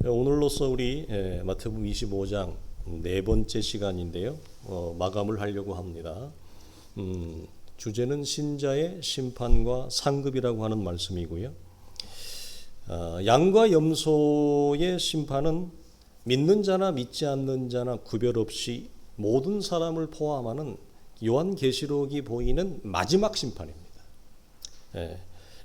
오늘로써 우리 마태복음 25장 네 번째 시간인데요. 마감을 하려고 합니다. 주제는 신자의 심판과 상급이라고 하는 말씀이고요. 양과 염소의 심판은 믿는 자나 믿지 않는 자나 구별 없이 모든 사람을 포함하는 요한계시록이 보이는 마지막 심판입니다.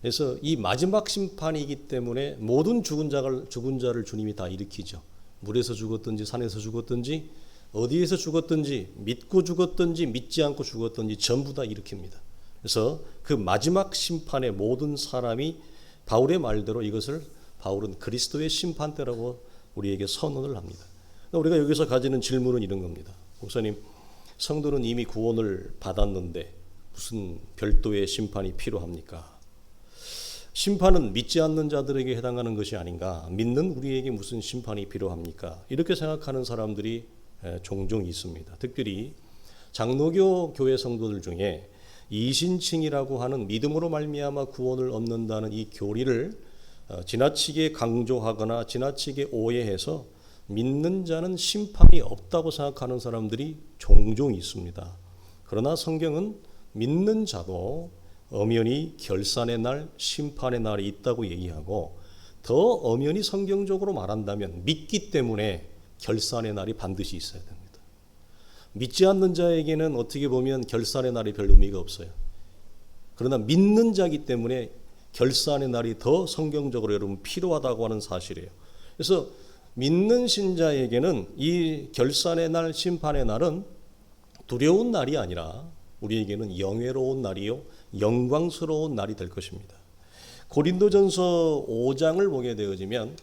그래서 이 마지막 심판이기 때문에 모든 죽은 자를 주님이 다 일으키죠. 물에서 죽었든지 산에서 죽었든지 어디에서 죽었든지 믿고 죽었든지 믿지 않고 죽었든지 전부 다 일으킵니다. 그래서 그 마지막 심판의 모든 사람이 바울의 말대로 이것을 바울은 그리스도의 심판대라고 우리에게 선언을 합니다. 우리가 여기서 가지는 질문은 이런 겁니다. 목사님, 성도는 이미 구원을 받았는데 무슨 별도의 심판이 필요합니까? 심판은 믿지 않는 자들에게 해당하는 것이 아닌가? 믿는 우리에게 무슨 심판이 필요합니까? 이렇게 생각하는 사람들이 종종 있습니다. 특별히 장로교 교회 성도들 중에 이신칭이라고 하는 믿음으로 말미암아 구원을 얻는다는 이 교리를 지나치게 강조하거나 지나치게 오해해서 믿는 자는 심판이 없다고 생각하는 사람들이 종종 있습니다. 그러나 성경은 믿는 자도 엄연히 결산의 날, 심판의 날이 있다고 얘기하고, 더 엄연히 성경적으로 말한다면 믿기 때문에 결산의 날이 반드시 있어야 됩니다. 믿지 않는 자에게는 어떻게 보면 결산의 날이 별 의미가 없어요. 그러나 믿는 자이기 때문에 결산의 날이 더 성경적으로 여러분 필요하다고 하는 사실이에요. 그래서 믿는 신자에게는 이 결산의 날, 심판의 날은 두려운 날이 아니라 우리에게는 영예로운 날이요 영광스러운 날이 될 것입니다. 고린도전서 5장을 보게 되어지면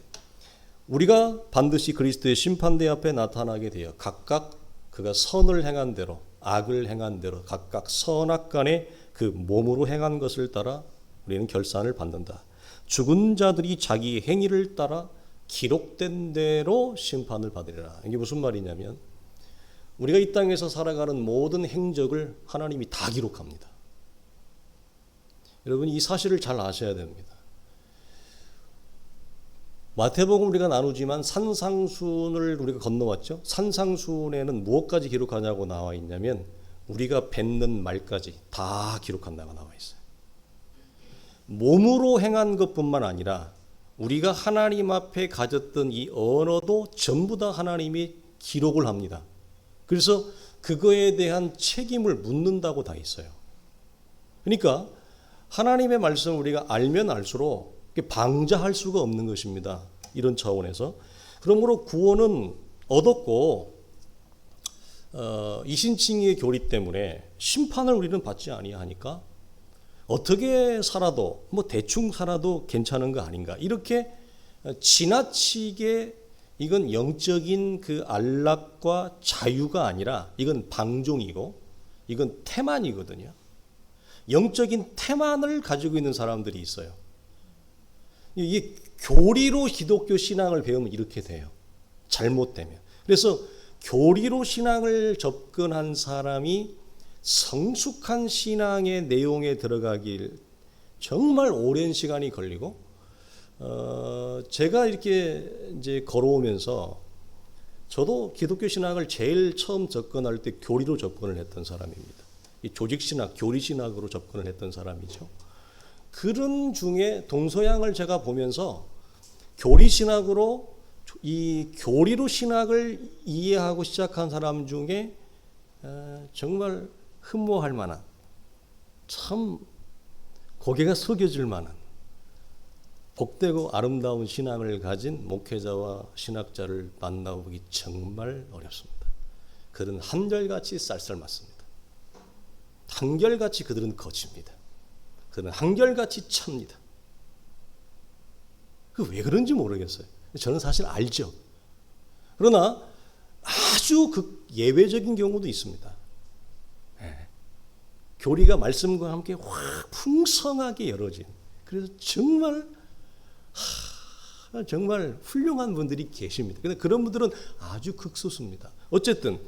우리가 반드시 그리스도의 심판대 앞에 나타나게 되어 각각 그가 선을 행한 대로 악을 행한 대로 각각 선악간에 그 몸으로 행한 것을 따라 우리는 결산을 받는다. 죽은 자들이 자기 행위를 따라 기록된 대로 심판을 받으리라. 이게 무슨 말이냐면 우리가 이 땅에서 살아가는 모든 행적을 하나님이 다 기록합니다. 여러분 이 사실을 잘 아셔야 됩니다. 마태복음 우리가 나누지만 산상수훈을 우리가 건너왔죠. 산상수훈에는 무엇까지 기록하냐고 나와 있냐면 우리가 뱉는 말까지 다 기록한다고 나와 있어요. 몸으로 행한 것뿐만 아니라 우리가 하나님 앞에 가졌던 이 언어도 전부 다 하나님이 기록을 합니다. 그래서 그거에 대한 책임을 묻는다고 다 있어요. 그러니까 하나님의 말씀을 우리가 알면 알수록 방자할 수가 없는 것입니다. 이런 차원에서. 그러므로 구원은 얻었고 이신칭의 교리 때문에 심판을 우리는 받지 아니하니까 어떻게 살아도 대충 살아도 괜찮은 거 아닌가. 이렇게 지나치게 이건 영적인 그 안락과 자유가 아니라 이건 방종이고 이건 태만이거든요. 영적인 태만을 가지고 있는 사람들이 있어요. 이게 교리로 기독교 신앙을 배우면 이렇게 돼요. 잘못되면. 그래서 교리로 신앙을 접근한 사람이 성숙한 신앙의 내용에 들어가길 정말 오랜 시간이 걸리고 제가 이렇게 이제 걸어오면서 저도 기독교 신학을 제일 처음 접근할 때 교리로 접근을 했던 사람입니다. 이 조직신학, 교리신학으로 접근을 했던 사람이죠. 그런 중에 동서양을 제가 보면서 교리신학으로 이 교리로 신학을 이해하고 시작한 사람 중에 정말 흠모할 만한 참 고개가 숙여질 만한 복되고 아름다운 신앙을 가진 목회자와 신학자를 만나보기 정말 어렵습니다. 그들은 한결같이 쌀쌀맞습니다. 한결같이 그들은 거칩니다. 그들은 한결같이 찹니다. 왜 그런지 모르겠어요. 저는 사실 알죠. 그러나 아주 예외적인 경우도 있습니다. 교리가 말씀과 함께 확 풍성하게 열어진, 그래서 정말 훌륭한 분들이 계십니다. 근데 그런 분들은 아주 극소수입니다. 어쨌든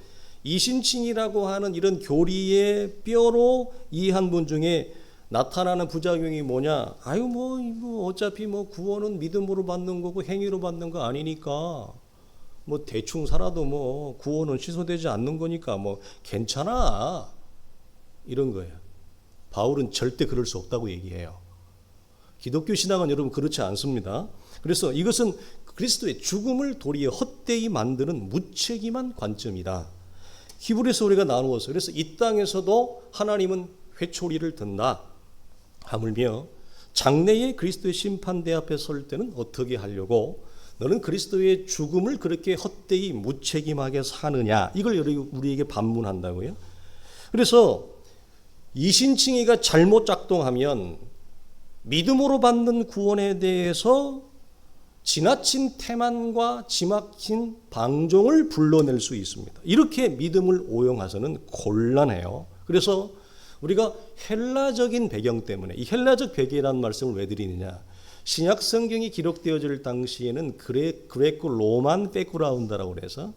이신칭이라고 하는 이런 교리의 뼈로 이해한 분 중에 나타나는 부작용이 뭐냐? 아유 뭐 어차피 뭐 구원은 믿음으로 받는 거고 행위로 받는 거 아니니까 뭐 대충 살아도 뭐 구원은 취소되지 않는 거니까 뭐 괜찮아. 이런 거예요. 바울은 절대 그럴 수 없다고 얘기해요. 기독교 신앙은 여러분 그렇지 않습니다. 그래서 이것은 그리스도의 죽음을 도리어 헛되이 만드는 무책임한 관점이다. 히브리서 우리가 나누어서 그래서 이 땅에서도 하나님은 회초리를 든다. 하물며 장래의 그리스도의 심판대 앞에 설 때는 어떻게 하려고 너는 그리스도의 죽음을 그렇게 헛되이 무책임하게 사느냐. 이걸 우리에게 반문한다고요. 그래서 이신칭의가 잘못 작동하면 믿음으로 받는 구원에 대해서 지나친 태만과 지막힌 방종을 불러낼 수 있습니다. 이렇게 믿음을 오용해서는 곤란해요. 그래서 우리가 헬라적인 배경 때문에 이 헬라적 배경이라는 말씀을 왜 드리느냐. 신약 성경이 기록되어질 당시에는 그레코 로만 백그라운드라고 그래서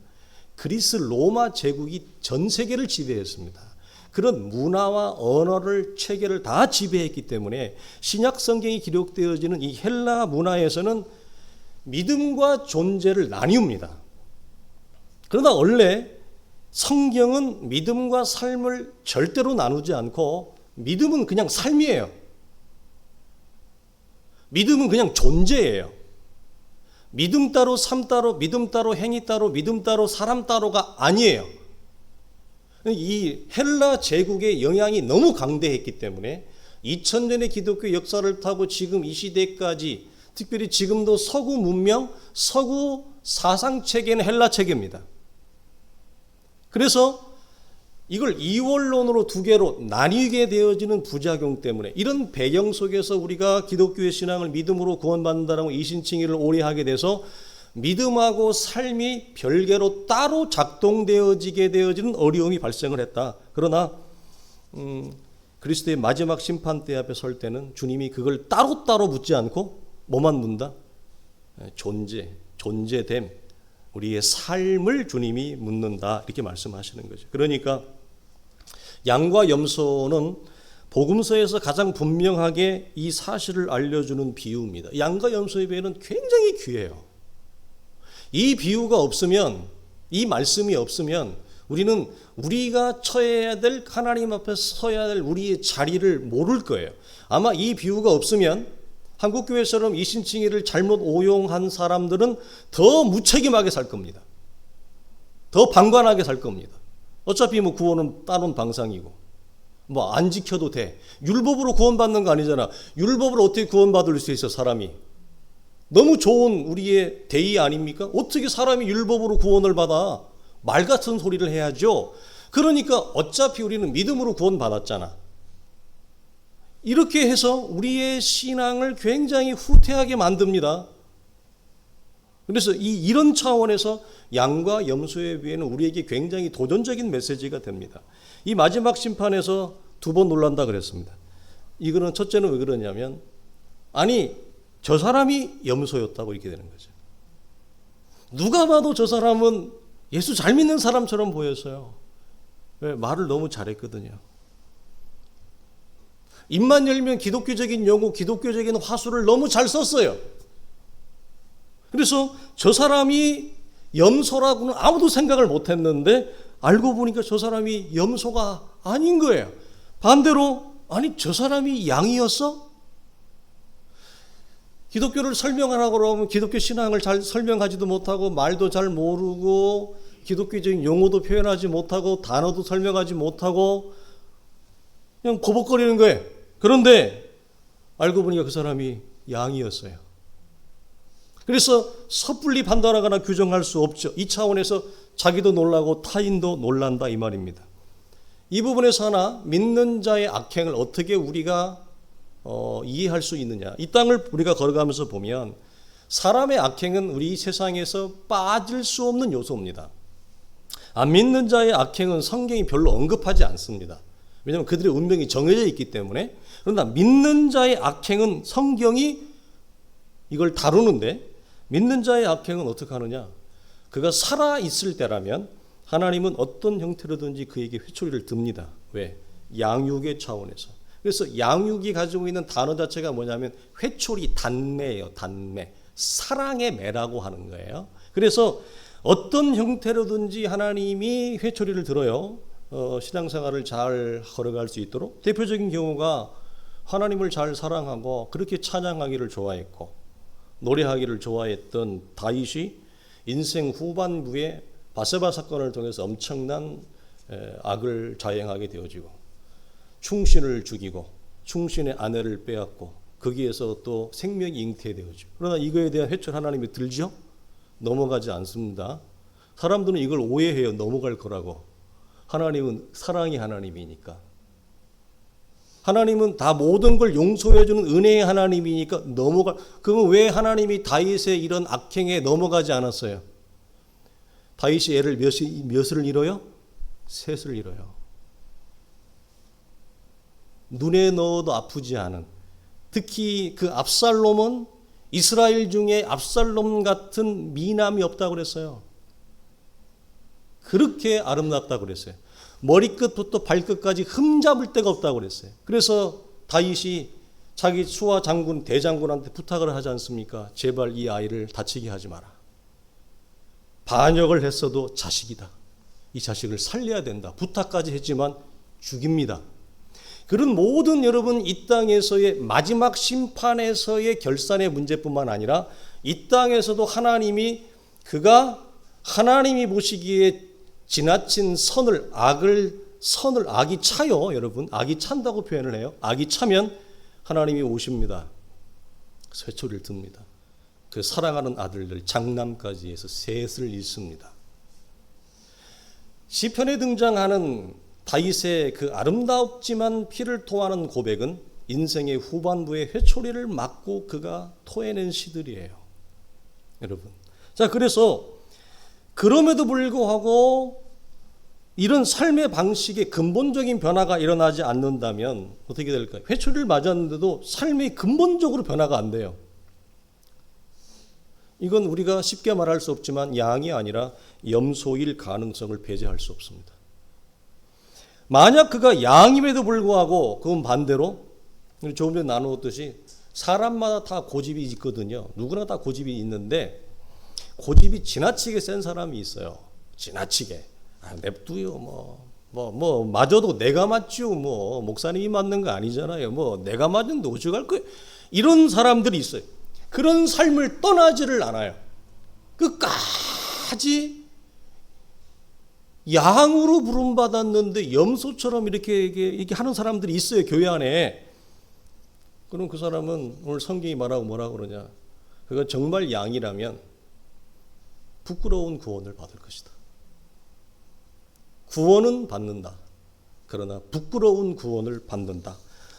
그리스 로마 제국이 전 세계를 지배했습니다. 그런 문화와 언어를 체계를 다 지배했기 때문에 신약 성경이 기록되어지는 이 헬라 문화에서는 믿음과 존재를 나뉘옵니다. 그러나 원래 성경은 믿음과 삶을 절대로 나누지 않고 믿음은 그냥 삶이에요. 믿음은 그냥 존재예요. 믿음 따로 삶 따로 믿음 따로 행위 따로 믿음 따로 사람 따로가 아니에요. 이 헬라 제국의 영향이 너무 강대했기 때문에 2000년의 기독교 역사를 타고 지금 이 시대까지 특별히 지금도 서구 문명, 서구 사상 체계는 헬라 체계입니다. 그래서 이걸 이원론으로 두 개로 나뉘게 되어지는 부작용 때문에 이런 배경 속에서 우리가 기독교의 신앙을 믿음으로 구원받는다라고 이신칭의를 오래 하게 돼서 믿음하고 삶이 별개로 따로 작동되어지게 되어지는 어려움이 발생을 했다. 그러나 그리스도의 마지막 심판대 앞에 설 때는 주님이 그걸 따로따로 묻지 않고 뭐만 묻는다? 존재됨, 우리의 삶을 주님이 묻는다. 이렇게 말씀하시는 거죠. 그러니까 양과 염소는 복음서에서 가장 분명하게 이 사실을 알려주는 비유입니다. 양과 염소의 비유는 굉장히 귀해요. 이 비유가 없으면, 이 말씀이 없으면 우리는 우리가 처해야 될 하나님 앞에 서야 될 우리의 자리를 모를 거예요. 아마 이 비유가 없으면 한국교회처럼 이신칭의를 잘못 오용한 사람들은 더 무책임하게 살 겁니다. 더 방관하게 살 겁니다. 어차피 뭐 구원은 따놓은 방상이고 뭐 안 지켜도 돼. 율법으로 구원받는 거 아니잖아. 율법으로 어떻게 구원받을 수 있어 사람이. 너무 좋은 우리의 대의 아닙니까? 어떻게 사람이 율법으로 구원을 받아? 말 같은 소리를 해야죠. 그러니까 어차피 우리는 믿음으로 구원받았잖아. 이렇게 해서 우리의 신앙을 굉장히 후퇴하게 만듭니다. 그래서 이런 차원에서 양과 염소의 비유는 우리에게 굉장히 도전적인 메시지가 됩니다. 이 마지막 심판에서 두 번 놀란다 그랬습니다. 이거는 첫째는 왜 그러냐면 아니 저 사람이 염소였다고 이렇게 되는 거죠. 누가 봐도 저 사람은 예수 잘 믿는 사람처럼 보였어요. 왜? 말을 너무 잘했거든요. 입만 열면 기독교적인 용어, 기독교적인 화술을 너무 잘 썼어요. 그래서 저 사람이 염소라고는 아무도 생각을 못했는데 알고 보니까 저 사람이 염소가 아닌 거예요. 반대로 아니 저 사람이 양이었어? 기독교를 설명하라고 그러면 기독교 신앙을 잘 설명하지도 못하고 말도 잘 모르고 기독교적인 용어도 표현하지 못하고 단어도 설명하지 못하고 그냥 버벅거리는 거예요. 그런데 알고 보니까 그 사람이 양이었어요. 그래서 섣불리 판단하거나 규정할 수 없죠. 이 차원에서 자기도 놀라고 타인도 놀란다 이 말입니다. 이 부분에서 하나 믿는 자의 악행을 어떻게 우리가 이해할 수 있느냐. 이 땅을 우리가 걸어가면서 보면 사람의 악행은 우리 세상에서 빠질 수 없는 요소입니다. 안 믿는 자의 악행은 성경이 별로 언급하지 않습니다. 왜냐하면 그들의 운명이 정해져 있기 때문에. 그러나 믿는 자의 악행은 성경이 이걸 다루는데 믿는 자의 악행은 어떻게 하느냐. 그가 살아있을 때라면 하나님은 어떤 형태로든지 그에게 회초리를 듭니다. 왜? 양육의 차원에서. 그래서 양육이 가지고 있는 단어 자체가 뭐냐면 회초리 단매예요. 단매. 사랑의 매라고 하는 거예요. 그래서 어떤 형태로든지 하나님이 회초리를 들어요. 신앙생활을 잘 걸어갈 수 있도록. 대표적인 경우가 하나님을 잘 사랑하고 그렇게 찬양하기를 좋아했고 노래하기를 좋아했던 다윗이 인생 후반부에 바세바 사건을 통해서 엄청난 악을 자행하게 되어지고 충신을 죽이고 충신의 아내를 빼앗고 거기에서 또 생명이 잉태되어지고, 그러나 이거에 대한 회초리 하나님이 들죠? 넘어가지 않습니다. 사람들은 이걸 오해해요. 넘어갈 거라고. 하나님은 사랑의 하나님이니까. 하나님은 다 모든 걸 용서해 주는 은혜의 하나님이니까 그러면 왜 하나님이 다윗의 이런 악행에 넘어가지 않았어요? 다윗이 애를 몇을 잃어요? 셋을 잃어요. 눈에 넣어도 아프지 않은, 특히 그 압살롬은 이스라엘 중에 압살롬 같은 미남이 없다고 그랬어요. 그렇게 아름답다고 그랬어요. 머리끝부터 발끝까지 흠잡을 데가 없다고 그랬어요. 그래서 다윗이 자기 수하 장군, 대장군한테 부탁을 하지 않습니까? 제발 이 아이를 다치게 하지 마라. 반역을 했어도 자식이다. 이 자식을 살려야 된다. 부탁까지 했지만 죽입니다. 그런 모든 여러분 이 땅에서의 마지막 심판에서의 결산의 문제뿐만 아니라 이 땅에서도 하나님이 보시기에 지나친 악이 차요, 여러분. 악이 찬다고 표현을 해요. 악이 차면 하나님이 오십니다. 쇠초리를 듭니다. 그 사랑하는 아들들 장남까지 해서 셋을 잃습니다. 시편에 등장하는 다윗의 그 아름답지만 피를 토하는 고백은 인생의 후반부에 회초리를 맞고 그가 토해낸 시들이에요, 여러분. 자, 그래서 그럼에도 불구하고 이런 삶의 방식에 근본적인 변화가 일어나지 않는다면 어떻게 될까요? 회초리를 맞았는데도 삶이 근본적으로 변화가 안 돼요. 이건 우리가 쉽게 말할 수 없지만 양이 아니라 염소일 가능성을 배제할 수 없습니다. 만약 그가 양임에도 불구하고 그건 반대로, 조금 전에 나누었듯이 사람마다 다 고집이 있거든요. 누구나 다 고집이 있는데 고집이 지나치게 센 사람이 있어요. 지나치게. 냅두요. 맞아도 내가 맞죠. 목사님이 맞는 거 아니잖아요. 내가 맞는데 어쩌갈 거예요. 이런 사람들이 있어요. 그런 삶을 떠나지를 않아요. 끝까지 양으로 부름받았는데 염소처럼 이렇게 하는 사람들이 있어요, 교회 안에. 그럼 그 사람은 오늘 성경이 말하고 뭐라고 그러냐? 그가 정말 양이라면 부끄러운 구원을 받을 것이다. 구원은 받는다. 그러나 부끄러운 구원을 받는다.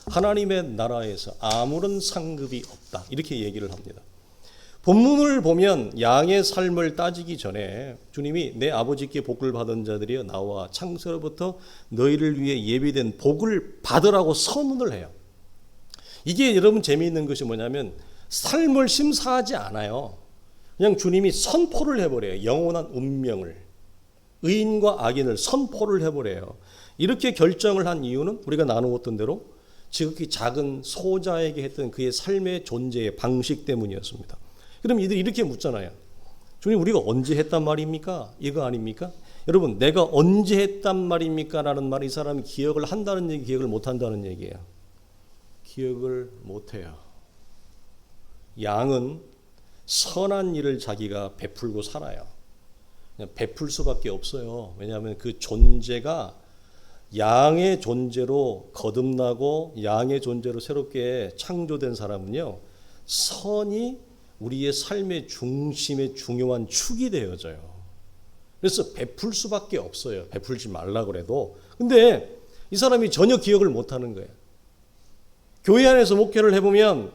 하나님의 나라에서 아무런 상급이 없다. 이렇게 얘기를 합니다. 본문을 보면 양의 삶을 따지기 전에 주님이 내 아버지께 복을 받은 자들이여 나와 창세로부터 너희를 위해 예비된 복을 받으라고 선언을 해요. 이게 여러분 재미있는 것이 뭐냐면 삶을 심사하지 않아요. 그냥 주님이 선포를 해버려요. 영원한 운명을, 의인과 악인을 선포를 해버려요. 이렇게 결정을 한 이유는 우리가 나누었던 대로 지극히 작은 소자에게 했던 그의 삶의 존재의 방식 때문이었습니다. 그럼 이들이 이렇게 묻잖아요. 주님, 우리가 언제 했단 말입니까? 이거 아닙니까? 여러분, 내가 언제 했단 말입니까? 라는 말이 이 사람이 기억을 한다는 얘기, 기억을 못한다는 얘기예요. 기억을 못해요. 양은 선한 일을 자기가 베풀고 살아요. 그냥 베풀 수밖에 없어요. 왜냐하면 그 존재가 양의 존재로 거듭나고 양의 존재로 새롭게 창조된 사람은요, 선이 우리의 삶의 중심의 중요한 축이 되어져요. 그래서 베풀 수밖에 없어요. 베풀지 말라고 그래도. 근데 이 사람이 전혀 기억을 못하는 거예요. 교회 안에서 목회를 해보면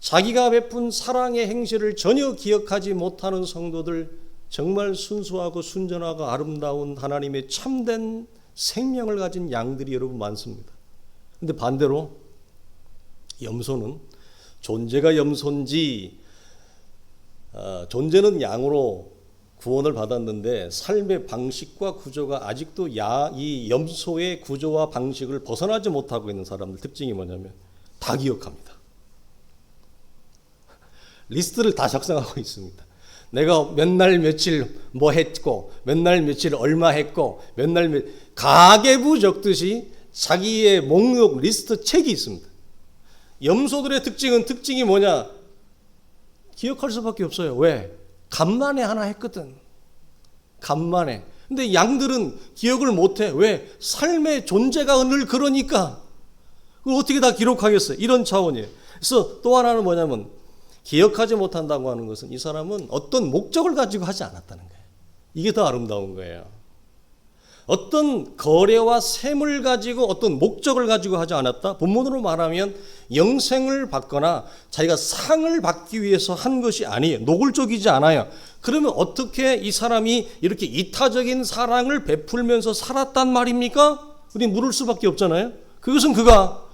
자기가 베푼 사랑의 행실을 전혀 기억하지 못하는 성도들, 정말 순수하고 순전하고 아름다운 하나님의 참된 생명을 가진 양들이 여러분 많습니다. 근데 반대로 염소는 존재가 염소인지 존재는 양으로 구원을 받았는데 삶의 방식과 구조가 아직도 이 염소의 구조와 방식을 벗어나지 못하고 있는 사람들 특징이 뭐냐면 다 기억합니다. 리스트를 다 작성하고 있습니다. 내가 몇 날 며칠 뭐 했고 몇 날 며칠 얼마 했고 몇 날 가계부 적듯이 자기의 목록 리스트 책이 있습니다. 염소들의 특징이 뭐냐? 기억할 수밖에 없어요. 왜? 간만에 하나 했거든. 간만에. 근데 양들은 기억을 못해. 왜? 삶의 존재가 늘 그러니까. 그걸 어떻게 다 기록하겠어요? 이런 차원이에요. 그래서 또 하나는 뭐냐면 기억하지 못한다고 하는 것은 이 사람은 어떤 목적을 가지고 하지 않았다는 거예요. 이게 더 아름다운 거예요. 어떤 거래와 셈을 가지고 어떤 목적을 가지고 하지 않았다. 본문으로 말하면 영생을 받거나 자기가 상을 받기 위해서 한 것이 아니에요. 노골적이지 않아요. 그러면 어떻게 이 사람이 이렇게 이타적인 사랑을 베풀면서 살았단 말입니까? 우리 물을 수밖에 없잖아요. 그것은 그가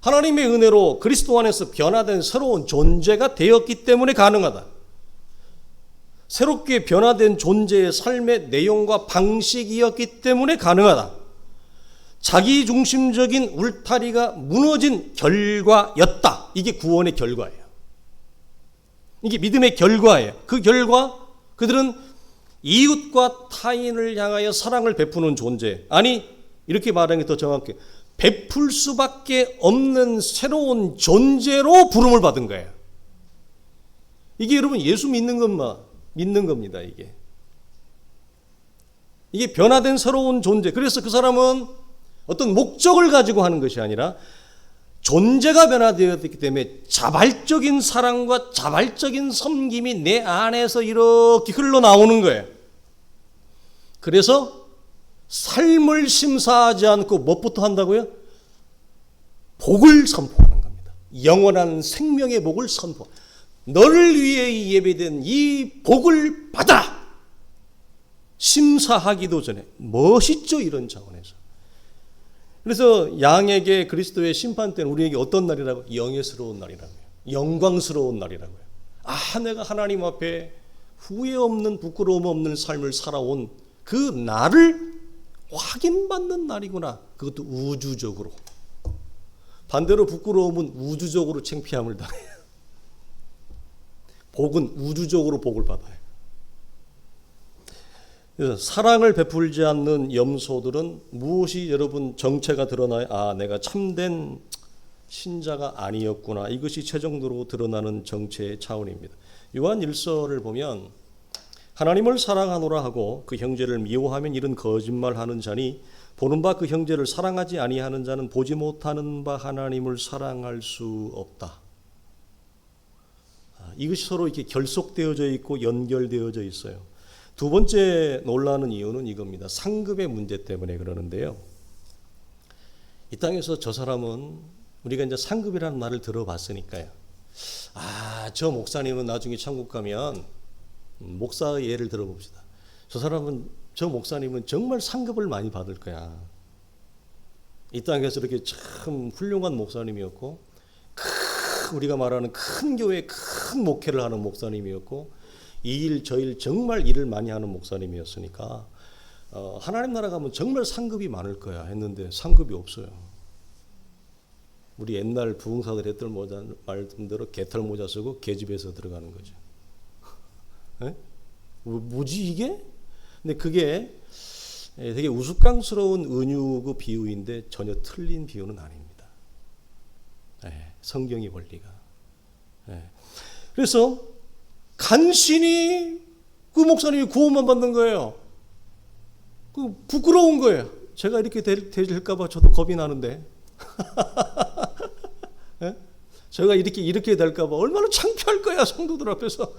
하나님의 은혜로 그리스도 안에서 변화된 새로운 존재가 되었기 때문에 가능하다. 새롭게 변화된 존재의 삶의 내용과 방식이었기 때문에 가능하다. 자기중심적인 울타리가 무너진 결과였다. 이게 구원의 결과예요. 이게 믿음의 결과예요. 그 결과 그들은 이웃과 타인을 향하여 사랑을 베푸는 존재. 아니 이렇게 말하는 게 더 정확해. 베풀 수밖에 없는 새로운 존재로 부름을 받은 거예요. 이게 여러분 예수 믿는 겁니다. 이게 변화된 새로운 존재. 그래서 그 사람은 어떤 목적을 가지고 하는 것이 아니라 존재가 변화되었기 때문에 자발적인 사랑과 자발적인 섬김이 내 안에서 이렇게 흘러나오는 거예요. 그래서 삶을 심사하지 않고 무엇부터 한다고요? 복을 선포하는 겁니다. 영원한 생명의 복을 선포. 너를 위해 예배된 이 복을 받아! 심사하기도 전에. 멋있죠, 이런 차원에서. 그래서 양에게 그리스도의 심판 때는 우리에게 어떤 날이라고? 영예스러운 날이라고요. 영광스러운 날이라고요. 아, 내가 하나님 앞에 후회 없는 부끄러움 없는 삶을 살아온 그 날을 확인받는 날이구나. 그것도 우주적으로. 반대로 부끄러움은 우주적으로 창피함을 당해요. 복은 우주적으로 복을 받아요. 그래서 사랑을 베풀지 않는 염소들은 무엇이 여러분 정체가 드러나요? 아, 내가 참된 신자가 아니었구나. 이것이 최종적으로 드러나는 정체의 차원입니다. 요한 1서를 보면 하나님을 사랑하노라 하고 그 형제를 미워하면 이런 거짓말하는 자니 보는 바 그 형제를 사랑하지 아니하는 자는 보지 못하는 바 하나님을 사랑할 수 없다. 이것이 서로 이렇게 결속되어져 있고 연결되어져 있어요. 두 번째 놀라는 이유는 이겁니다. 상급의 문제 때문에 그러는데요. 이 땅에서 저 사람은 우리가 이제 상급이라는 말을 들어봤으니까요. 아, 저 목사님은 나중에 천국 가면 목사의 예를 들어봅시다. 저 목사님은 정말 상급을 많이 받을 거야. 이 땅에서 이렇게 참 훌륭한 목사님이었고 우리가 말하는 큰 교회 큰 목회를 하는 목사님이었고 이 일 저 일 정말 일을 많이 하는 목사님이었으니까 하나님 나라 가면 정말 상급이 많을 거야 했는데 상급이 없어요. 우리 옛날 부흥사들 했던 말씀대로 개털 모자 쓰고 계집에서 들어가는 거죠. 에? 뭐지 이게? 근데 그게 되게 우스꽝스러운 은유고 비유인데 전혀 틀린 비유는 아닙니다. 성경의 원리가. 그래서 간신히 그 목사님이 구원만 받는 거예요. 그 부끄러운 거예요. 제가 이렇게 될까 봐 저도 겁이 나는데. 제가 이렇게 될까 봐 얼마나 창피할 거야 성도들 앞에서.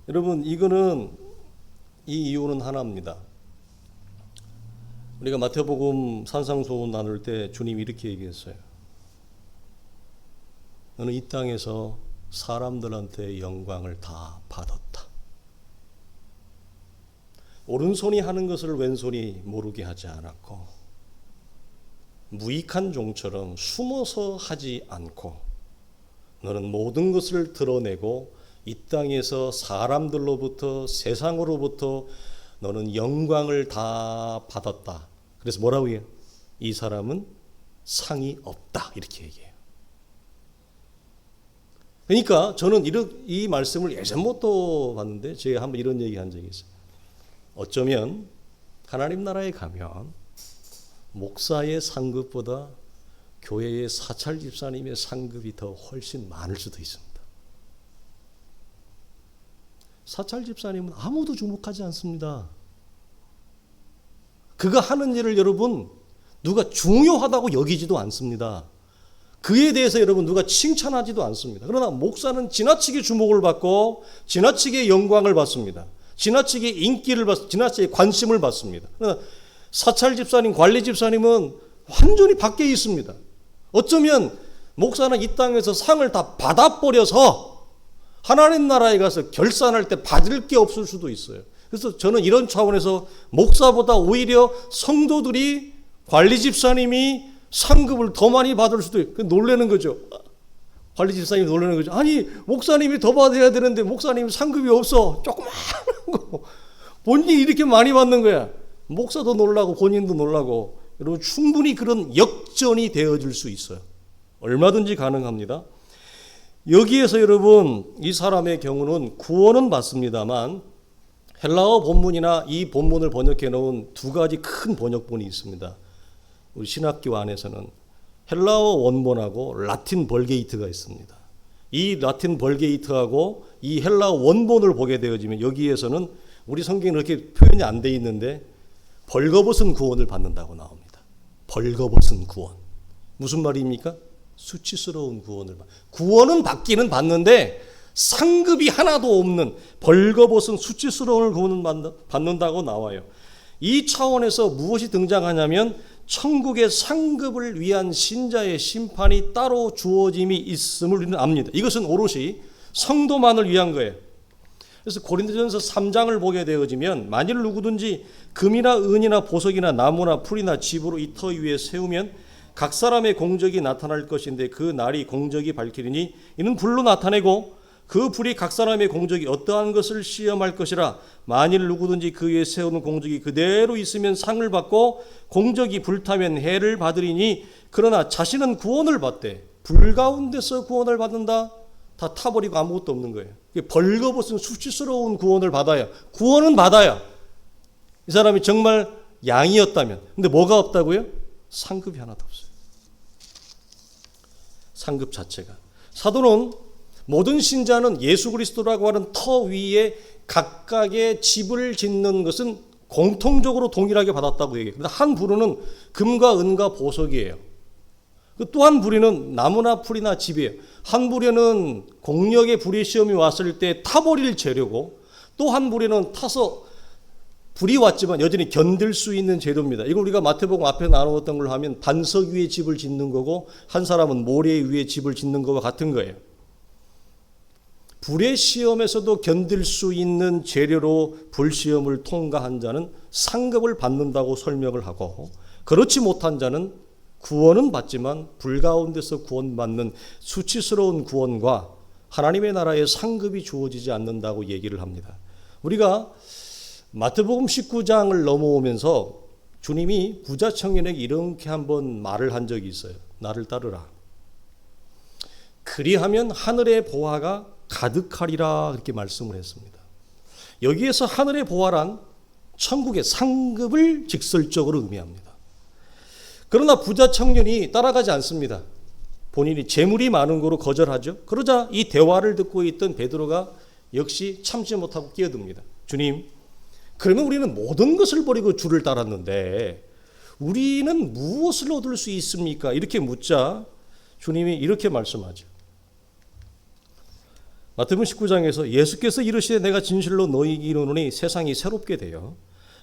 여러분 이거는 이 이유는 하나입니다. 우리가 마태복음 산상수훈 나눌 때 주님이 이렇게 얘기했어요. 너는 이 땅에서 사람들한테 영광을 다 받았다. 오른손이 하는 것을 왼손이 모르게 하지 않았고 무익한 종처럼 숨어서 하지 않고 너는 모든 것을 드러내고 이 땅에서 사람들로부터 세상으로부터 너는 영광을 다 받았다. 그래서 뭐라고 해요? 이 사람은 상이 없다. 이렇게 얘기해요. 그러니까 저는 이 말씀을 예전부터 봤는데 제가 한번 이런 얘기 한 적이 있어요. 어쩌면 하나님 나라에 가면 목사의 상급보다 교회의 사찰 집사님의 상급이 더 훨씬 많을 수도 있습니다. 사찰 집사님은 아무도 주목하지 않습니다. 그가 하는 일을 여러분 누가 중요하다고 여기지도 않습니다. 그에 대해서 여러분 누가 칭찬하지도 않습니다. 그러나 목사는 지나치게 주목을 받고 지나치게 영광을 받습니다. 지나치게 인기를 받습니다. 지나치게 관심을 받습니다. 그러나 사찰 집사님, 관리 집사님은 완전히 밖에 있습니다. 어쩌면 목사는 이 땅에서 상을 다 받아버려서 하나님 나라에 가서 결산할 때 받을 게 없을 수도 있어요. 그래서 저는 이런 차원에서 목사보다 오히려 성도들이 관리 집사님이 상급을 더 많이 받을 수도 있어요. 놀라는 거죠. 관리 집사님이 놀라는 거죠. 아니 목사님이 더 받아야 되는데 목사님 상급이 없어. 조그마한 거. 본인이 이렇게 많이 받는 거야. 목사도 놀라고 본인도 놀라고. 여러분 충분히 그런 역전이 되어질 수 있어요. 얼마든지 가능합니다. 여기에서 여러분 이 사람의 경우는 구원은 받습니다만 헬라어 본문이나 이 본문을 번역해 놓은 두 가지 큰 번역본이 있습니다. 우리 신학교 안에서는 헬라어 원본하고 라틴 벌게이트가 있습니다. 이 라틴 벌게이트하고 이 헬라어 원본을 보게 되어지면 여기에서는 우리 성경에 그렇게 표현이 안 돼 있는데 벌거벗은 구원을 받는다고 나옵니다. 벌거벗은 구원. 무슨 말입니까? 수치스러운 구원은 받기는 받는데 상급이 하나도 없는 벌거벗은 수치스러운 구원을 받는다고 나와요. 이 차원에서 무엇이 등장하냐면 천국의 상급을 위한 신자의 심판이 따로 주어짐이 있음을 우리는 압니다. 이것은 오롯이 성도만을 위한 거예요. 그래서 고린도전서 3장을 보게 되어지면 만일 누구든지 금이나 은이나 보석이나 나무나 풀이나 집으로 이 터 위에 세우면 각 사람의 공적이 나타날 것인데 그 날이 공적이 밝히리니 이는 불로 나타내고 그 불이 각 사람의 공적이 어떠한 것을 시험할 것이라. 만일 누구든지 그 위에 세우는 공적이 그대로 있으면 상을 받고 공적이 불타면 해를 받으리니 그러나 자신은 구원을 받되 불 가운데서 구원을 받는다. 다 타버리고 아무것도 없는 거예요. 벌거벗은 수치스러운 구원을 받아야, 구원은 받아야 이 사람이 정말 양이었다면. 근데 뭐가 없다고요? 상급이 하나도 없어요. 상급 자체가. 사도는 모든 신자는 예수 그리스도라고 하는 터 위에 각각의 집을 짓는 것은 공통적으로 동일하게 받았다고 얘기해요. 그런데 한 부류는 금과 은과 보석이에요. 또 한 부류는 나무나 풀이나 집이에요. 한 부류는 공력의 불의 시험이 왔을 때 타버릴 재료고 또 한 부류는 타서 불이 왔지만 여전히 견딜 수 있는 재료입니다. 이걸 우리가 마태복음 앞에 나누었던 걸 하면 반석 위에 집을 짓는 거고 한 사람은 모래 위에 집을 짓는 것과 같은 거예요. 불의 시험에서도 견딜 수 있는 재료로 불시험을 통과한 자는 상급을 받는다고 설명을 하고 그렇지 못한 자는 구원은 받지만 불 가운데서 구원받는 수치스러운 구원과 하나님의 나라의 상급이 주어지지 않는다고 얘기를 합니다. 우리가 마태복음 19장을 넘어오면서 주님이 부자 청년에게 이렇게 한번 말을 한 적이 있어요. 나를 따르라. 그리하면 하늘의 보화가 가득하리라 그렇게 말씀을 했습니다. 여기에서 하늘의 보화란 천국의 상급을 직설적으로 의미합니다. 그러나 부자 청년이 따라가지 않습니다. 본인이 재물이 많은 거로 거절하죠. 그러자 이 대화를 듣고 있던 베드로가 역시 참지 못하고 끼어듭니다. 주님, 그러면 우리는 모든 것을 버리고 주를 따랐는데 우리는 무엇을 얻을 수 있습니까? 이렇게 묻자 주님이 이렇게 말씀하죠. 마태복음 19장에서 예수께서 이르시되 내가 진실로 너희에게 이르노니 세상이 새롭게 되어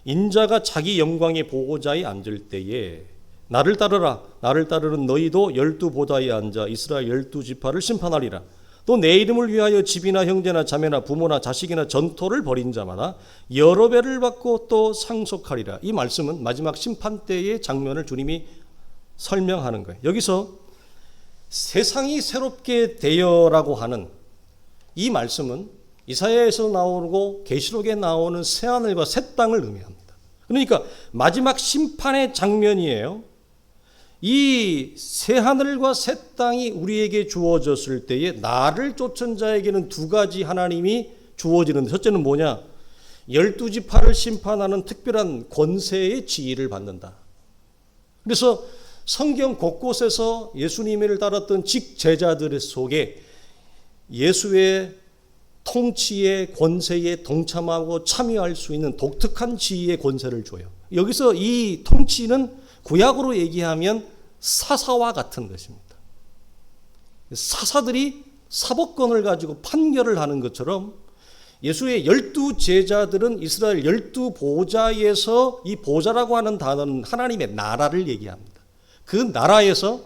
인자가 자기 영광의 보호자에 앉을 때에 나를 따르라. 나를 따르는 너희도 12보좌에 앉아 이스라엘 12지파를 심판하리라. 또 내 이름을 위하여 집이나 형제나 자매나 부모나 자식이나 전토를 벌인 자마다 여러 배를 받고 또 상속하리라. 이 말씀은 마지막 심판 때의 장면을 주님이 설명하는 거예요. 여기서 세상이 새롭게 되어라고 하는 이 말씀은 이사야에서 나오고 계시록에 나오는 새하늘과 새 땅을 의미합니다. 그러니까 마지막 심판의 장면이에요. 이 새하늘과 새 땅이 우리에게 주어졌을 때에 나를 쫓은 자에게는 두 가지 하나님이 주어지는데, 첫째는 뭐냐? 12지파를 심판하는 특별한 권세의 지위를 받는다. 그래서 성경 곳곳에서 예수님을 따랐던 직제자들 속에 예수의 통치의 권세에 동참하고 참여할 수 있는 독특한 지위의 권세를 줘요. 여기서 이 통치는 구약으로 얘기하면 사사와 같은 것입니다. 사사들이 사법권을 가지고 판결을 하는 것처럼 예수의 12제자들은 이스라엘 12보좌에서, 이 보좌라고 하는 단어는 하나님의 나라를 얘기합니다. 그 나라에서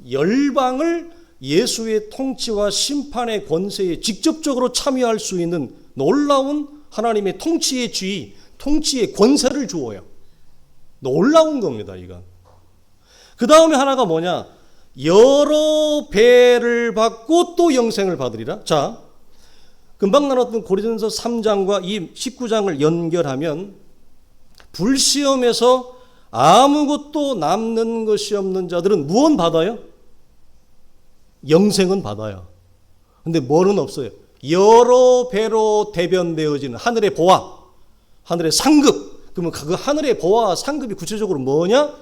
열방을 예수의 통치와 심판의 권세에 직접적으로 참여할 수 있는 놀라운 하나님의 통치의 지위, 통치의 권세를 주어요. 놀라운 겁니다, 이건. 그 다음에 하나가 뭐냐? 여러 배를 받고 또 영생을 받으리라. 자, 금방 나눴던 고린도서 3장과 이 19장을 연결하면 불시험에서 아무것도 남는 것이 없는 자들은 무엇 받아요? 영생은 받아요. 근데 뭐는 없어요? 여러 배로 대변되어지는 하늘의 보화, 하늘의 상급. 그러면 그 하늘의 보화와 상급이 구체적으로 뭐냐?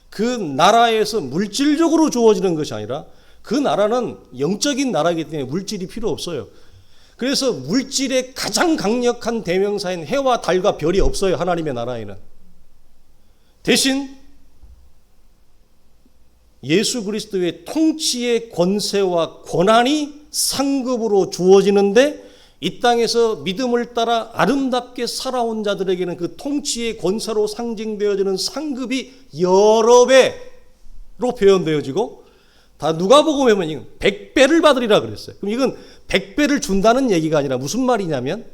그 나라에서 물질적으로 주어지는 것이 아니라 그 나라는 영적인 나라이기 때문에 물질이 필요 없어요. 그래서 물질의 가장 강력한 대명사인 해와 달과 별이 없어요, 하나님의 나라에는. 대신 예수 그리스도의 통치의 권세와 권한이 상급으로 주어지는데, 이 땅에서 믿음을 따라 아름답게 살아온 자들에게는 그 통치의 권세로 상징되어지는 상급이 여러 배로 표현되어지고, 다 누가복음에 보면 100배를 받으리라 그랬어요. 그럼 이건 100배를 준다는 얘기가 아니라 무슨 말이냐면,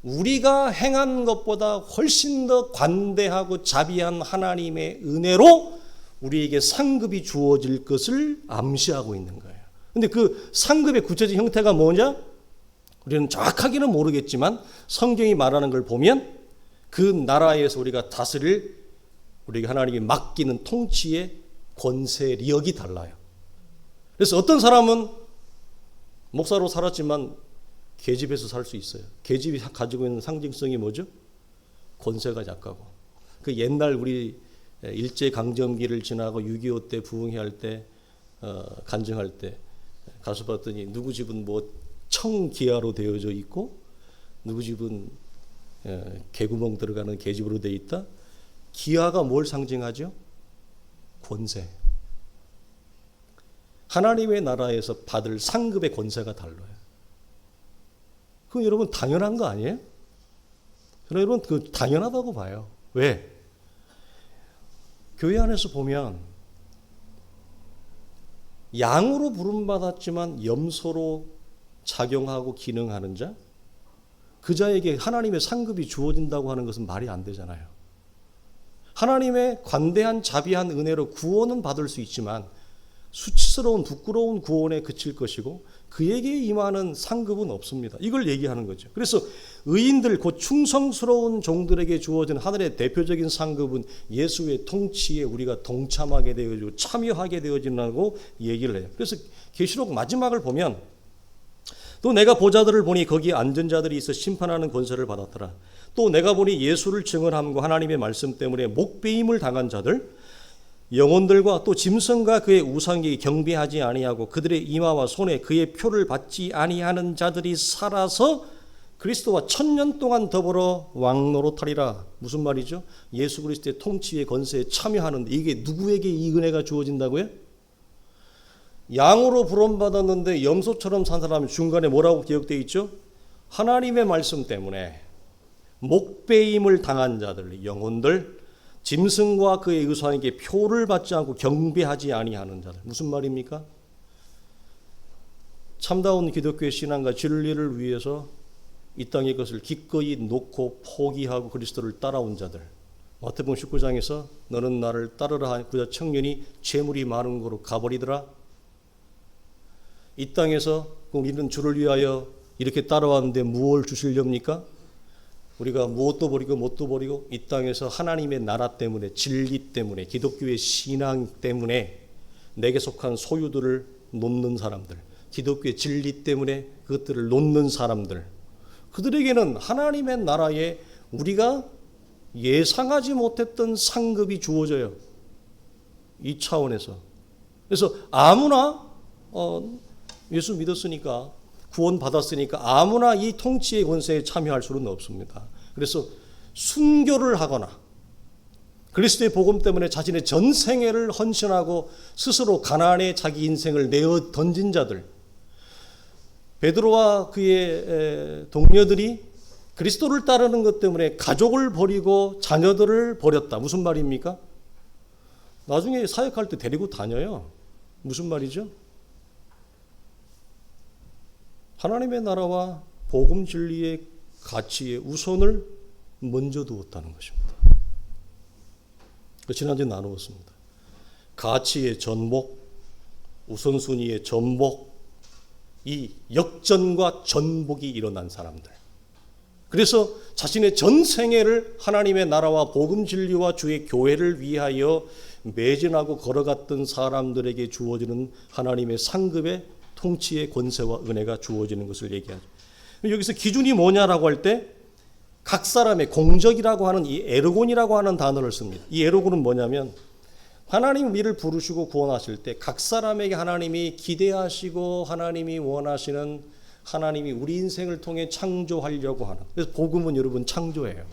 우리가 행한 것보다 훨씬 더 관대하고 자비한 하나님의 은혜로 우리에게 상급이 주어질 것을 암시하고 있는 거예요. 근데 그 상급의 구체적 형태가 뭐냐? 우리는 정확하게는 모르겠지만 성경이 말하는 걸 보면 그 나라에서 우리가 다스릴, 우리가 하나님이 맡기는 통치의 권세력이 달라요. 그래서 어떤 사람은 목사로 살았지만 계집에서 살 수 있어요. 계집이 가지고 있는 상징성이 뭐죠? 권세가 약하고. 그 옛날 우리 일제강점기를 지나고 6.25 때 부흥회할 때 간증할 때 가서 봤더니 누구 집은 뭐 청기아로 되어져 있고 누구 집은 개구멍 들어가는 계집으로 되어 있다. 기아가 뭘 상징하죠? 권세. 하나님의 나라에서 받을 상급의 권세가 달라요. 그건 여러분 당연한 거 아니에요? 저는 여러분 그 당연하다고 봐요. 왜? 교회 안에서 보면 양으로 부름받았지만 염소로 작용하고 기능하는 자, 그 자에게 하나님의 상급이 주어진다고 하는 것은 말이 안 되잖아요. 하나님의 관대한 자비한 은혜로 구원은 받을 수 있지만 수치스러운 부끄러운 구원에 그칠 것이고 그에게 임하는 상급은 없습니다. 이걸 얘기하는 거죠. 그래서 의인들 곧 충성스러운 종들에게 주어진 하늘의 대표적인 상급은 예수의 통치에 우리가 동참하게 되어지고 참여하게 되어진다고 얘기를 해요. 그래서 계시록 마지막을 보면 또 내가 보자들을 보니 거기에 앉은 자들이 있어 심판하는 권세를 받았더라. 또 내가 보니 예수를 증언함과 하나님의 말씀 때문에 목배임을 당한 자들, 영혼들과 또 짐승과 그의 우상에게 경배하지 아니하고 그들의 이마와 손에 그의 표를 받지 아니하는 자들이 살아서 그리스도와 1000년 동안 더불어 왕노릇하리라. 무슨 말이죠? 예수 그리스도의 통치의 권세에 참여하는데 이게 누구에게 이 은혜가 주어진다고요? 양으로 부름받았는데 염소처럼 산 사람이 중간에 뭐라고 기억되어 있죠? 하나님의 말씀 때문에 목배임을 당한 자들, 영혼들, 짐승과 그의 의상에게 표를 받지 않고 경배하지 아니하는 자들. 무슨 말입니까? 참다운 기독교의 신앙과 진리를 위해서 이 땅의 것을 기꺼이 놓고 포기하고 그리스도를 따라온 자들. 마태복음 19장에서 너는 나를 따르라 하니 그 청년이 재물이 많은 곳으로 가버리더라. 이 땅에서 우리는 주를 위하여 이렇게 따라왔는데 무엇을 주시렵니까? 우리가 무엇도 버리고 뭣도 버리고 이 땅에서 하나님의 나라 때문에, 진리 때문에, 기독교의 신앙 때문에 내게 속한 소유들을 놓는 사람들, 기독교의 진리 때문에 그것들을 놓는 사람들, 그들에게는 하나님의 나라에 우리가 예상하지 못했던 상급이 주어져요. 이 차원에서. 그래서 아무나 예수 믿었으니까, 구원 받았으니까 아무나 이 통치의 권세에 참여할 수는 없습니다. 그래서 순교를 하거나 그리스도의 복음 때문에 자신의 전 생애를 헌신하고 스스로 가난에 자기 인생을 내어 던진 자들, 베드로와 그의 동료들이 그리스도를 따르는 것 때문에 가족을 버리고 자녀들을 버렸다. 무슨 말입니까? 나중에 사역할 때 데리고 다녀요. 무슨 말이죠? 하나님의 나라와 복음 진리의 가치의 우선을 먼저 두었다는 것입니다. 지난주에 나누었습니다. 가치의 전복, 우선순위의 전복, 이 역전과 전복이 일어난 사람들. 그래서 자신의 전 생애를 하나님의 나라와 복음 진리와 주의 교회를 위하여 매진하고 걸어갔던 사람들에게 주어지는 하나님의 상급의 통치의 권세와 은혜가 주어지는 것을 얘기하죠. 여기서 기준이 뭐냐라고 할 때 각 사람의 공적이라고 하는 이 에르곤이라고 하는 단어를 씁니다. 이 에르곤은 뭐냐면 하나님 우리를 부르시고 구원하실 때 각 사람에게 하나님이 기대하시고 하나님이 원하시는, 하나님이 우리 인생을 통해 창조하려고 하는, 그래서 복음은 여러분 창조예요.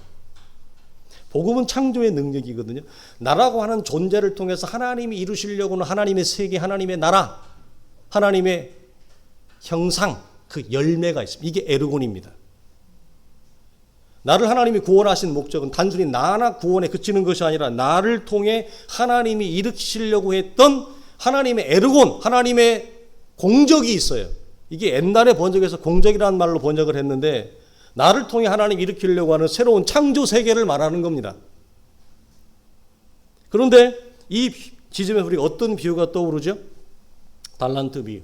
복음은 창조의 능력이거든요. 나라고 하는 존재를 통해서 하나님이 이루시려고 하는 하나님의 세계, 하나님의 나라, 하나님의 형상, 그 열매가 있습니다. 이게 에르곤입니다. 나를 하나님이 구원하신 목적은 단순히 나나 구원에 그치는 것이 아니라 나를 통해 하나님이 일으키시려고 했던 하나님의 에르곤, 하나님의 공적이 있어요. 이게 옛날에 번역해서 공적이라는 말로 번역을 했는데 나를 통해 하나님이 일으키려고 하는 새로운 창조 세계를 말하는 겁니다. 그런데 이 지점에서 우리가 어떤 비유가 떠오르죠? 달란트 비유.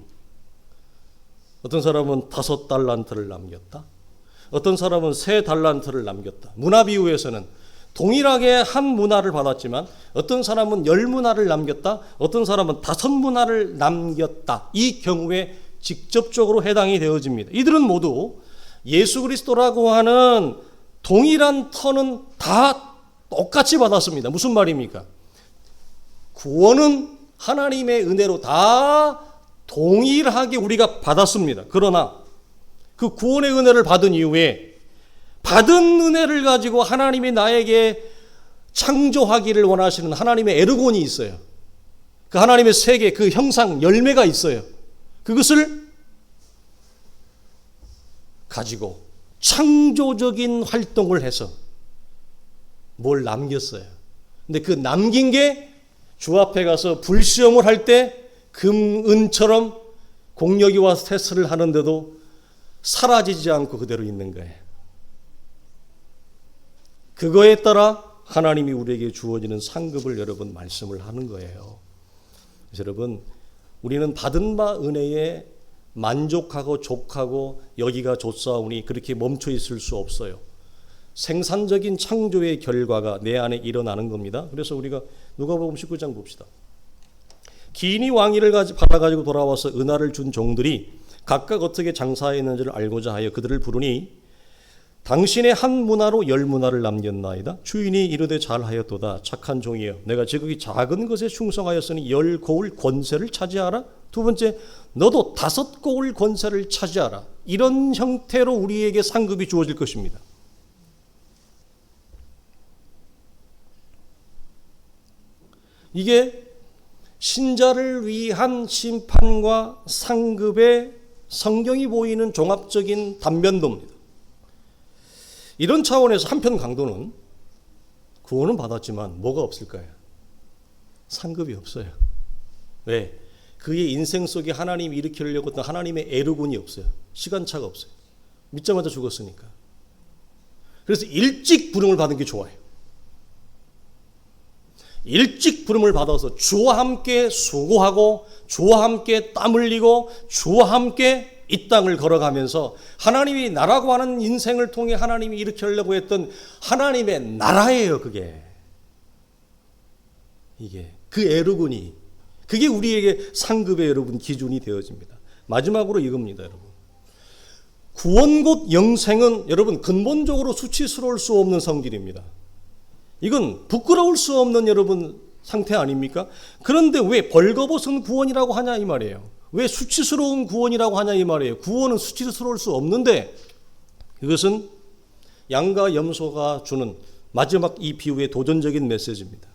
어떤 사람은 5달란트를 남겼다. 어떤 사람은 3달란트를 남겼다. 문화 비유에서는 동일하게 한 문화를 받았지만 어떤 사람은 10문화를 남겼다. 어떤 사람은 5문화를 남겼다. 이 경우에 직접적으로 해당이 되어집니다. 이들은 모두 예수 그리스도라고 하는 동일한 터는 다 똑같이 받았습니다. 무슨 말입니까? 구원은 하나님의 은혜로 다 동일하게 우리가 받았습니다. 그러나 그 구원의 은혜를 받은 이후에 받은 은혜를 가지고 하나님이 나에게 창조하기를 원하시는 하나님의 에르곤이 있어요. 그 하나님의 세계, 그 형상, 열매가 있어요. 그것을 가지고 창조적인 활동을 해서 뭘 남겼어요. 근데 그 남긴 게 주 앞에 가서 불시험을 할 때 금, 은처럼 공력이 와서 테스트를 하는데도 사라지지 않고 그대로 있는 거예요. 그거에 따라 하나님이 우리에게 주어지는 상급을 여러분 말씀을 하는 거예요. 그래서 여러분, 우리는 받은 바 은혜에 만족하고 족하고 여기가 좋사오니 그렇게 멈춰 있을 수 없어요. 생산적인 창조의 결과가 내 안에 일어나는 겁니다. 그래서 우리가 누가복음 19장 봅시다. 기인이 왕위를 받아가지고 돌아와서 은화를 준 종들이 각각 어떻게 장사했는지를 알고자 하여 그들을 부르니 당신의 한 문화로 10문화를 남겼나이다. 주인이 이르되 잘하였도다. 착한 종이여, 내가 지극히 작은 것에 충성하였으니 10고을 권세를 차지하라. 두 번째, 너도 5고을 권세를 차지하라. 이런 형태로 우리에게 상급이 주어질 것입니다. 이게 신자를 위한 심판과 상급의 성경이 보이는 종합적인 단면도입니다. 이런 차원에서 한편 강도는 구원은 받았지만 뭐가 없을까요? 상급이 없어요. 왜? 그의 인생 속에 하나님이 일으키려고 했던 하나님의 에르곤이 없어요. 시간차가 없어요. 믿자마자 죽었으니까. 그래서 일찍 부름을 받은 게 좋아요. 일찍 부름을 받아서 주와 함께 수고하고 주와 함께 땀 흘리고 주와 함께 이 땅을 걸어가면서 하나님이 나라고 하는 인생을 통해 하나님이 일으키려고 했던 하나님의 나라예요. 이게 그 에르곤이, 그게 우리에게 상급의 여러분 기준이 되어집니다. 마지막으로 이겁니다. 여러분, 구원 곧 영생은 여러분 근본적으로 수치스러울 수 없는 성질입니다. 이건 부끄러울 수 없는 여러분 상태 아닙니까? 그런데 왜 벌거벗은 구원이라고 하냐 이 말이에요. 왜 수치스러운 구원이라고 하냐 이 말이에요. 구원은 수치스러울 수 없는데, 이것은 양과 염소가 주는 마지막 이 비유의 도전적인 메시지입니다.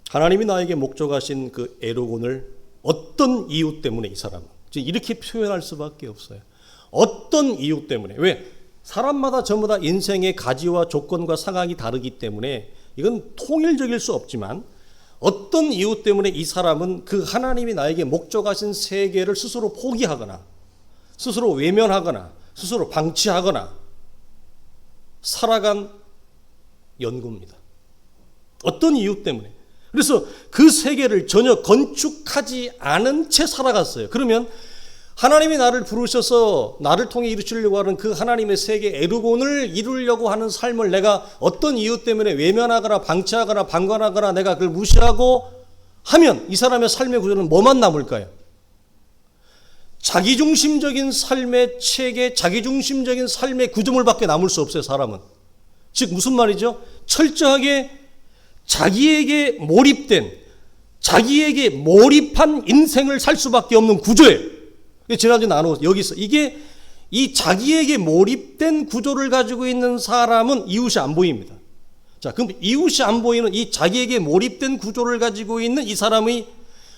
하나님이 나에게 목적하신 그 에르곤을 어떤 이유 때문에 이 사람은 이렇게 표현할 수밖에 없어요. 어떤 이유 때문에. 왜? 사람마다 전부 다 인생의 가지와 조건과 상황이 다르기 때문에 이건 통일적일 수 없지만, 어떤 이유 때문에 이 사람은 그 하나님이 나에게 목적하신 세계를 스스로 포기하거나 스스로 외면하거나 스스로 방치하거나 살아간 연구입니다. 어떤 이유 때문에. 그래서 그 세계를 전혀 건축하지 않은 채 살아갔어요. 그러면 하나님이 나를 부르셔서 나를 통해 이루시려고 하는 그 하나님의 세계 에르곤을 이루려고 하는 삶을 내가 어떤 이유 때문에 외면하거나 방치하거나 방관하거나 내가 그걸 무시하고 하면 이 사람의 삶의 구조는 뭐만 남을까요? 자기중심적인 삶의 체계, 자기중심적인 삶의 구조물밖에 남을 수 없어요. 사람은. 즉 무슨 말이죠? 철저하게 자기에게 몰입된, 자기에게 몰입한 인생을 살 수밖에 없는 구조예요. 지난주에 나누었어요. 여기서 이게 이 자기에게 몰입된 구조를 가지고 있는 사람은 이웃이 안 보입니다. 자, 그럼 이웃이 안 보이는 이 자기에게 몰입된 구조를 가지고 있는 이 사람의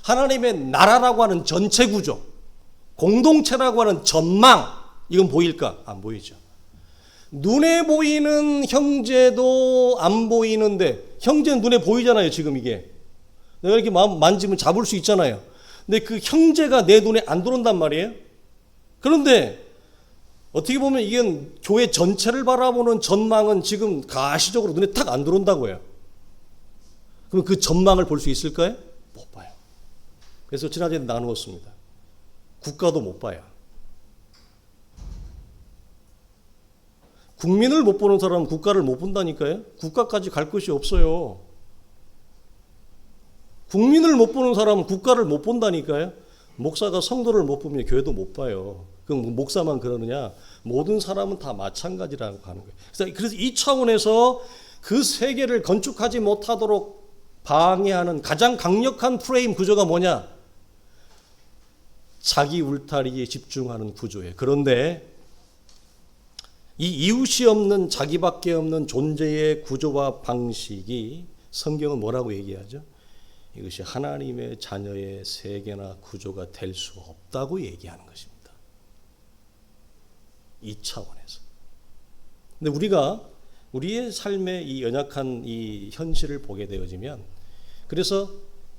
하나님의 나라라고 하는 전체 구조, 공동체라고 하는 전망, 이건 보일까? 안 보이죠. 눈에 보이는 형제도 안 보이는데, 형제는 눈에 보이잖아요. 지금 이게 내가 이렇게 만지면 잡을 수 있잖아요. 근데 그 형제가 내 눈에 안 들어온단 말이에요. 그런데 어떻게 보면 이건 교회 전체를 바라보는 전망은 지금 가시적으로 눈에 탁 안 들어온다고요. 그럼 그 전망을 볼 수 있을까요? 못 봐요. 그래서 지난주에 나누었습니다. 국가도 못 봐요. 국민을 못 보는 사람은 국가를 못 본다니까요. 국가까지 갈 것이 없어요. 국민을 못 보는 사람은 국가를 못 본다니까요. 목사가 성도를 못 보면 교회도 못 봐요. 그럼 목사만 그러느냐? 모든 사람은 다 마찬가지라고 하는 거예요. 그래서 이 차원에서 그 세계를 건축하지 못하도록 방해하는 가장 강력한 프레임 구조가 뭐냐? 자기 울타리에 집중하는 구조예요. 그런데 이 이웃이 없는, 자기밖에 없는 존재의 구조와 방식이 성경은 뭐라고 얘기하죠? 이것이 하나님의 자녀의 세계나 구조가 될 수 없다고 얘기하는 것입니다. 이 차원에서. 근데 우리가 우리의 삶의 이 연약한 이 현실을 보게 되어지면, 그래서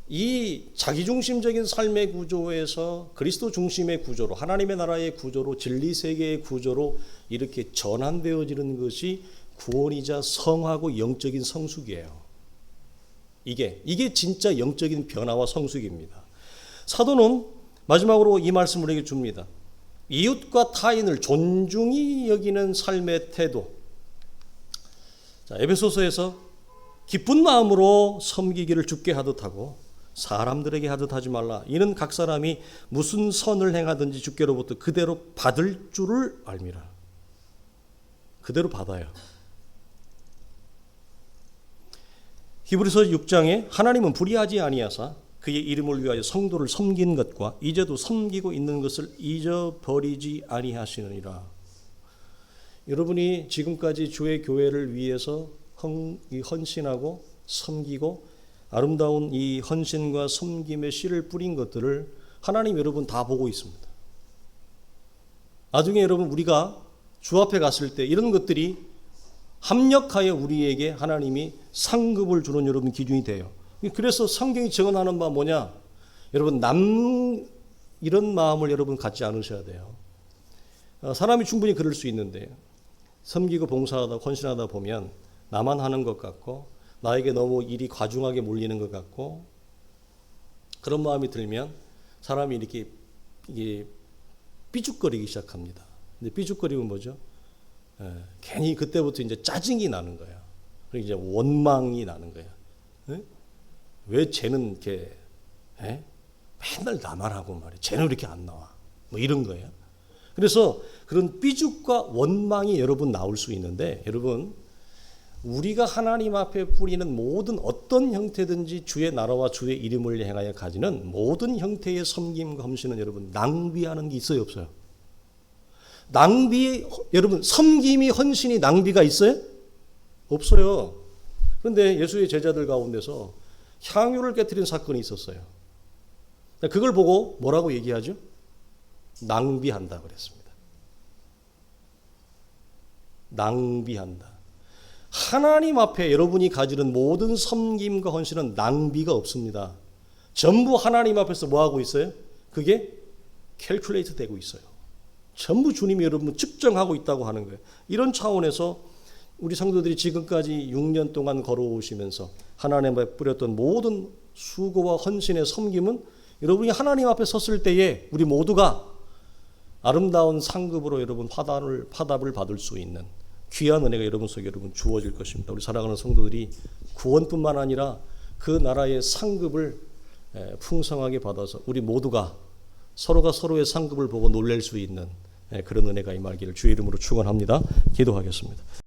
이 자기중심적인 삶의 구조에서 그리스도 중심의 구조로, 하나님의 나라의 구조로, 진리 세계의 구조로 이렇게 전환되어지는 것이 구원이자 성하고 영적인 성숙이에요. 이게 진짜 영적인 변화와 성숙입니다. 사도는 마지막으로 이 말씀을 우리에게 줍니다. 이웃과 타인을 존중히 여기는 삶의 태도. 자, 에베소서에서 기쁜 마음으로 섬기기를 주께 하듯 하고 사람들에게 하듯 하지 말라. 이는 각 사람이 무슨 선을 행하든지 주께로부터 그대로 받을 줄을 알미라. 그대로 받아요. 히브리서 6장에 하나님은 불의하지 아니하사 그의 이름을 위하여 성도를 섬긴 것과 이제도 섬기고 있는 것을 잊어버리지 아니하시느니라. 여러분이 지금까지 주의 교회를 위해서 헌신하고 섬기고 아름다운 이 헌신과 섬김의 씨를 뿌린 것들을 하나님 여러분 다 보고 있습니다. 나중에 여러분 우리가 주 앞에 갔을 때 이런 것들이 합력하여 우리에게 하나님이 상급을 주는 여러분 기준이 돼요. 그래서 성경이 증언하는 바 뭐냐? 여러분 이런 마음을 여러분 갖지 않으셔야 돼요. 사람이 충분히 그럴 수 있는데 섬기고 봉사하다 헌신하다 보면 나만 하는 것 같고 나에게 너무 일이 과중하게 몰리는 것 같고 그런 마음이 들면 사람이 이렇게 이게 삐죽거리기 시작합니다. 근데 삐죽거리면 뭐죠? 괜히 그때부터 이제 짜증이 나는 거야. 그리고 이제 원망이 나는 거야. 왜 쟤는 이렇게 맨날 나만 하고 말이야. 쟤는 왜 이렇게 안 나와? 뭐 이런 거예요. 그래서 그런 삐죽과 원망이 여러분 나올 수 있는데 여러분 우리가 하나님 앞에 뿌리는 모든 어떤 형태든지 주의 나라와 주의 이름을 행하여 가지는 모든 형태의 섬김과 헌신은 여러분 낭비하는 게 있어요 없어요? 여러분 섬김이 헌신이 낭비가 있어요? 없어요. 그런데 예수의 제자들 가운데서 향유를 깨뜨린 사건이 있었어요. 그걸 보고 뭐라고 얘기하죠? 낭비한다 그랬습니다. 낭비한다. 하나님 앞에 여러분이 가지는 모든 섬김과 헌신은 낭비가 없습니다. 전부 하나님 앞에서 뭐 하고 있어요? 그게 캘큘레이트 되고 있어요. 전부 주님이 여러분 측정하고 있다고 하는 거예요. 이런 차원에서 우리 성도들이 지금까지 6년 동안 걸어오시면서 하나님 앞에 뿌렸던 모든 수고와 헌신의 섬김은 여러분이 하나님 앞에 섰을 때에 우리 모두가 아름다운 상급으로 여러분 화답을 받을 수 있는 귀한 은혜가 여러분 속에 여러분 주어질 것입니다. 우리 사랑하는 성도들이 구원뿐만 아니라 그 나라의 상급을 풍성하게 받아서 우리 모두가 서로가 서로의 상급을 보고 놀랄 수 있는 그런 은혜가 임하기를 주의 이름으로 축원합니다. 기도하겠습니다.